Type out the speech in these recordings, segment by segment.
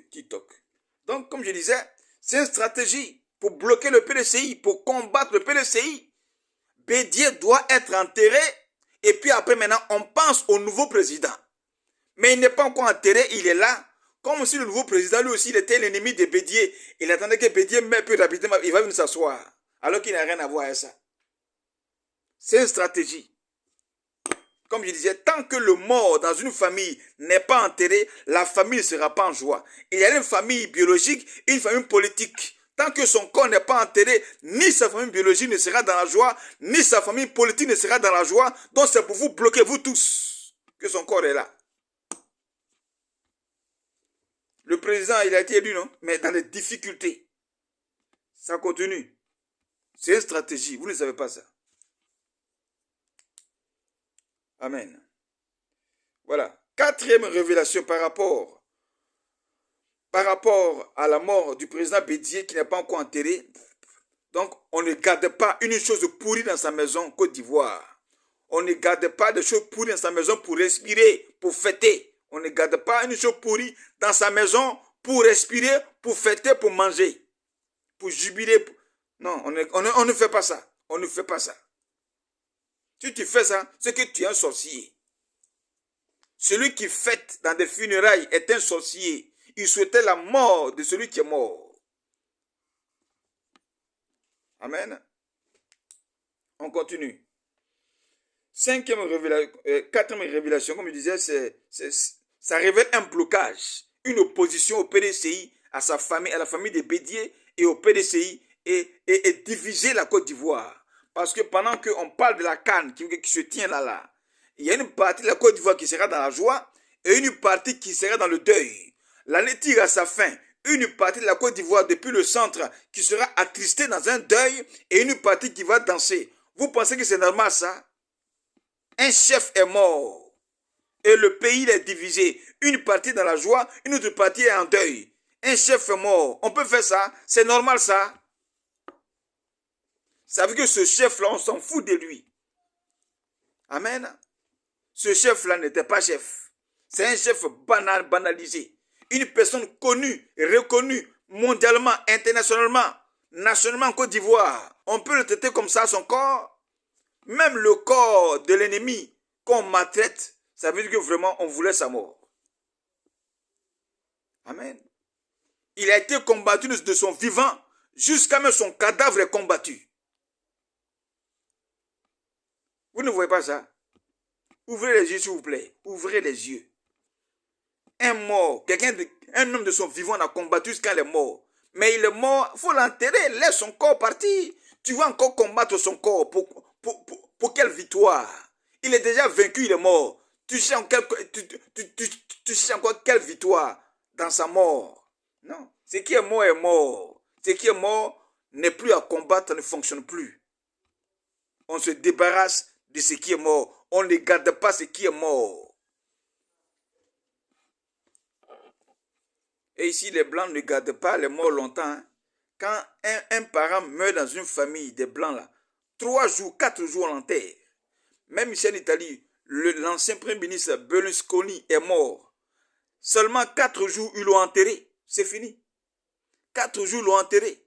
TikTok. Donc, comme je disais, c'est une stratégie pour bloquer le PDCI, pour combattre le PDCI. Bédié doit être enterré et puis après maintenant, on pense au nouveau président. Mais il n'est pas encore enterré, il est là. Comme si le nouveau président, lui aussi, il était l'ennemi de Bédié. Il attendait que Bédié meure plus rapidement, il va venir s'asseoir. Alors qu'il n'a rien à voir avec ça. C'est une stratégie. Comme je disais, tant que le mort dans une famille n'est pas enterré, la famille ne sera pas en joie. Il y a une famille biologique et une famille politique. Tant que son corps n'est pas enterré, ni sa famille biologique ne sera dans la joie, ni sa famille politique ne sera dans la joie. Donc c'est pour vous bloquer, vous tous, que son corps est là. Le président, il a été élu, non? Mais dans les difficultés. Ça continue. C'est une stratégie, vous ne savez pas ça. Amen. Voilà. Quatrième révélation par rapport à la mort du président Bédié qui n'est pas encore enterré. Donc, on ne garde pas une chose pourrie dans sa maison, Côte d'Ivoire. On ne garde pas de choses pourries dans sa maison pour respirer, pour fêter. On ne garde pas une chose pourrie dans sa maison pour respirer, pour fêter, pour manger, pour jubiler. Non, on ne fait pas ça. On ne fait pas ça. Si tu fais ça, c'est que tu es un sorcier. Celui qui fête dans des funérailles est un sorcier. Il souhaitait la mort de celui qui est mort. Amen. On continue. Quatrième révélation, comme je disais, ça révèle un blocage, une opposition au PDCI, à sa famille, à la famille des Bédié et au PDCI et diviser la Côte d'Ivoire. Parce que pendant qu'on parle de la CAN qui se tient là, il y a une partie de la Côte d'Ivoire qui sera dans la joie et une partie qui sera dans le deuil. L'année tire à sa fin. Une partie de la Côte d'Ivoire depuis le centre qui sera attristée dans un deuil et une partie qui va danser. Vous pensez que c'est normal ça? Un chef est mort et le pays est divisé. Une partie dans la joie, une autre partie est en deuil. Un chef est mort. On peut faire ça? C'est normal ça? Ça veut dire que ce chef-là, on s'en fout de lui. Amen. Ce chef-là n'était pas chef. C'est un chef banalisé. Une personne connue, reconnue mondialement, internationalement, nationalement en Côte d'Ivoire. On peut le traiter comme ça, son corps. Même le corps de l'ennemi qu'on maltraite, ça veut dire que vraiment on voulait sa mort. Amen. Il a été combattu de son vivant jusqu'à même son cadavre est combattu. Vous ne voyez pas ça? Ouvrez les yeux s'il vous plaît. Ouvrez les yeux. Un mort, un homme de son vivant a combattu jusqu'à il est mort. Mais il est mort, il faut l'enterrer, laisse son corps partir. Tu vas encore combattre son corps pour quelle victoire? Il est déjà vaincu, il est mort. Tu sais encore quelle victoire dans sa mort? Non. Ce qui est mort est mort. Ce qui est mort n'est plus à combattre, ne fonctionne plus. On se débarrasse de ce qui est mort. On ne garde pas ce qui est mort. Et ici, les Blancs ne gardent pas les morts longtemps. Hein. Quand un parent meurt dans une famille des Blancs, là, 3 jours, 4 jours, on l'enterre. Même ici en Italie, l'ancien Premier ministre Berlusconi est mort. Seulement 4 jours, ils l'ont enterré. C'est fini. 4 jours, ils l'ont enterré.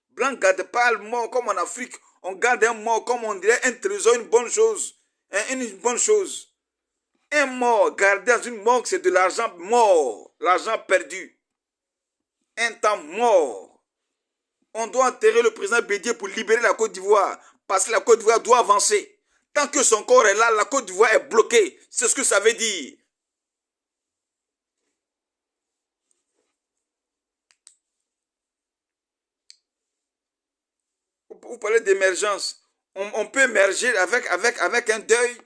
Blancs ne gardent pas le mort comme en Afrique. On garde un mort comme on dirait un trésor, une bonne chose. Une bonne chose. Un mort gardé dans une morgue, c'est de l'argent mort, l'argent perdu. Un temps mort. On doit enterrer le président Bédié pour libérer la Côte d'Ivoire, parce que la Côte d'Ivoire doit avancer. Tant que son corps est là, la Côte d'Ivoire est bloquée. C'est ce que ça veut dire. Vous parlez d'émergence. On peut émerger avec un deuil.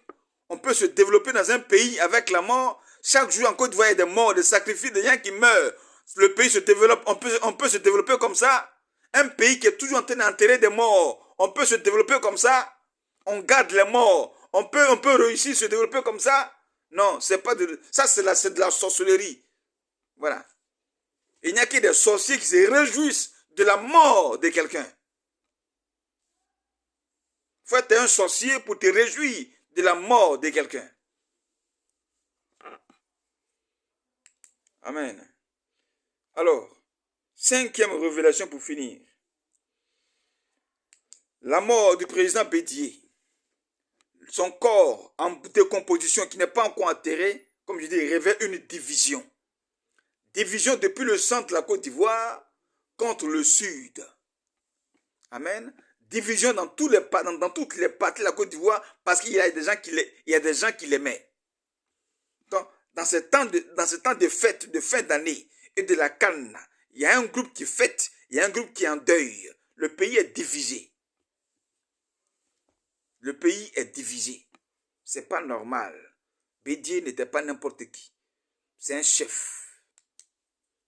On peut se développer dans un pays avec la mort. Chaque jour en Côte d'Ivoire, il y a des morts, des sacrifices, des gens qui meurent. Le pays se développe. On peut se développer comme ça. Un pays qui est toujours en train d'enterrer des morts. On peut se développer comme ça. On garde les morts. On peut réussir à se développer comme ça. Non, c'est pas de... Ça, c'est de la sorcellerie. Voilà. Il n'y a que des sorciers qui se réjouissent de la mort de quelqu'un. Il faut être un sorcier pour te réjouir de la mort de quelqu'un. Amen. Alors, cinquième révélation pour finir. La mort du président Bédié. Son corps en décomposition qui n'est pas encore enterré, comme je dis, révèle une division. Division depuis le centre de la Côte d'Ivoire contre le sud. Amen. Division dans toutes les parties de la Côte d'Ivoire parce qu'il y a des gens qui l'aimaient. Donc, dans ce temps de fête, de fin d'année et de la canne, il y a un groupe qui fête, il y a un groupe qui est en deuil. Le pays est divisé. Le pays est divisé. C'est pas normal. Bédié n'était pas n'importe qui. C'est un chef.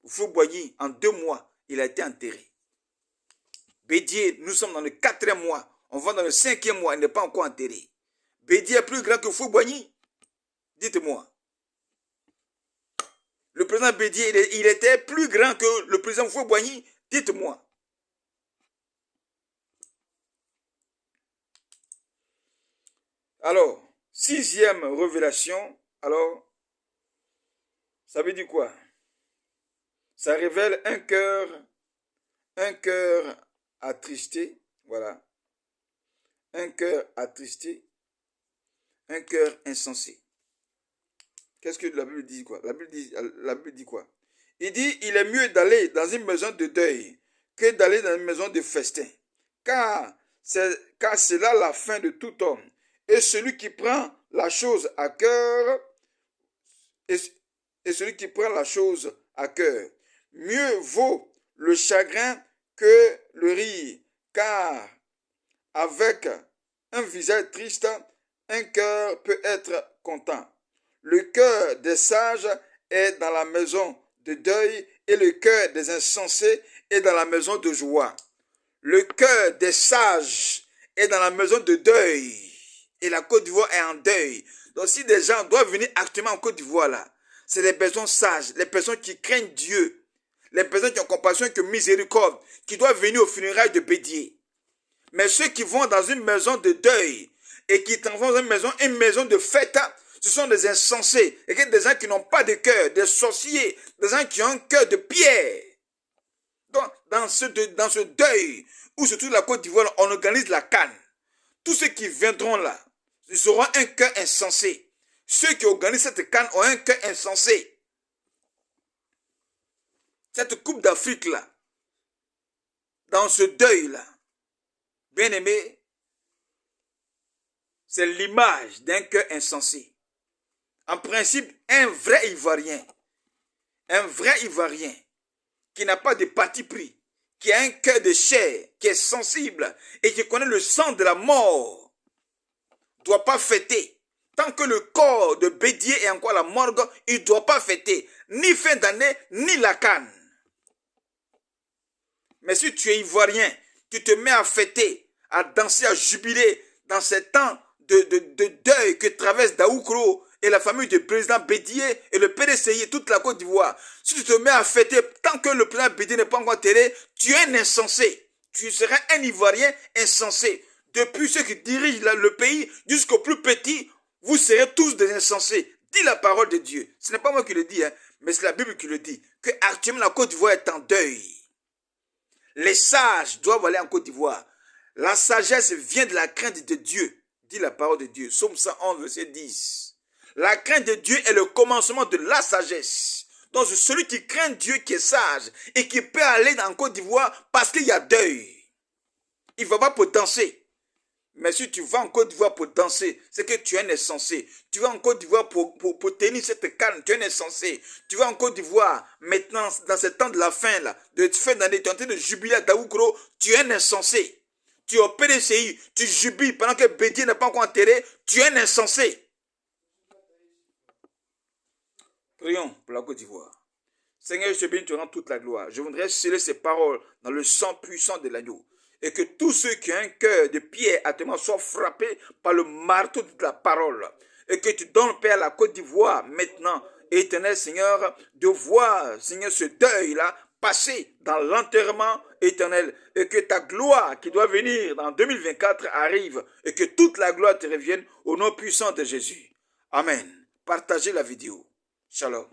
Houphouët-Boigny, en 2 mois, il a été enterré. Bédié, nous sommes dans le 4e mois. On va dans le 5e mois, il n'est pas encore enterré. Bédié est plus grand que Houphouët-Boigny. Dites-moi. Le président Bédié, il était plus grand que le président Houphouët-Boigny. Dites-moi. Alors, 6e révélation, alors, ça veut dire quoi? Ça révèle un cœur attristé, voilà. Un cœur attristé, un cœur insensé. Qu'est-ce que la Bible dit quoi? La Bible dit quoi? Il dit, il est mieux d'aller dans une maison de deuil que d'aller dans une maison de festin. Car c'est là la fin de tout homme. Et celui qui prend la chose à cœur, mieux vaut le chagrin que le rire, car avec un visage triste, un cœur peut être content. Le cœur des sages est dans la maison de deuil et le cœur des insensés est dans la maison de joie. Le cœur des sages est dans la maison de deuil. Et la Côte d'Ivoire est en deuil. Donc si des gens doivent venir actuellement en Côte d'Ivoire là, c'est les personnes sages, les personnes qui craignent Dieu, les personnes qui ont compassion et qui ont miséricorde, qui doivent venir aux funérailles de Bédié. Mais ceux qui vont dans une maison de deuil et qui transforment une maison de fête, ce sont des insensés, et des gens qui n'ont pas de cœur, des sorciers, des gens qui ont un cœur de pierre. Donc dans ce deuil, où se trouve la Côte d'Ivoire, on organise la canne. Tous ceux qui viendront là, ils auront un cœur insensé. Ceux qui organisent cette canne ont un cœur insensé. Cette coupe d'Afrique là, dans ce deuil là, bien aimé, c'est l'image d'un cœur insensé. En principe, un vrai Ivoirien qui n'a pas de parti pris, qui a un cœur de chair, qui est sensible et qui connaît le sang de la mort, ne doit pas fêter. Tant que le corps de Bédié est encore à la morgue, il ne doit pas fêter. Ni fin d'année, ni la canne. Mais si tu es Ivoirien, tu te mets à fêter, à danser, à jubiler dans ces temps de deuil que traverse Daoukro et la famille du président Bédié et le PDCI et toute la Côte d'Ivoire. Si tu te mets à fêter tant que le président Bédié n'est pas encore enterré, tu es un insensé. Tu seras un Ivoirien insensé. Depuis ceux qui dirigent le pays jusqu'au plus petit, vous serez tous des insensés. Dis la parole de Dieu. Ce n'est pas moi qui le dis, mais c'est la Bible qui le dit. Que actuellement la Côte d'Ivoire est en deuil. Les sages doivent aller en Côte d'Ivoire. La sagesse vient de la crainte de Dieu. Dit la parole de Dieu. Psaume 111, verset 10. La crainte de Dieu est le commencement de la sagesse. Donc c'est celui qui craint Dieu qui est sage et qui peut aller en Côte d'Ivoire parce qu'il y a deuil. Il ne va pas pour danser. Mais si tu vas en Côte d'Ivoire pour danser, c'est que tu es un insensé. Tu vas en Côte d'Ivoire pour tenir cette canne, tu es un insensé. Tu vas en Côte d'Ivoire, maintenant, dans ce temps de la fin, là, de fin d'année, tu es en train de jubiler à Daoukro, tu es un insensé. Tu es au PDCI, tu jubiles pendant que Bédié n'est pas encore enterré, tu es un insensé. Prions pour la Côte d'Ivoire. Seigneur, je te bénis, tu rends toute la gloire. Je voudrais sceller ces paroles dans le sang puissant de l'agneau. Et que tous ceux qui ont un cœur de pierre actuellement soient frappés par le marteau de la parole. Et que tu donnes, Père, à la Côte d'Ivoire maintenant, éternel Seigneur, de voir, Seigneur, ce deuil-là passer dans l'enterrement éternel. Et que ta gloire qui doit venir dans 2024 arrive. Et que toute la gloire te revienne au nom puissant de Jésus. Amen. Partagez la vidéo. Shalom.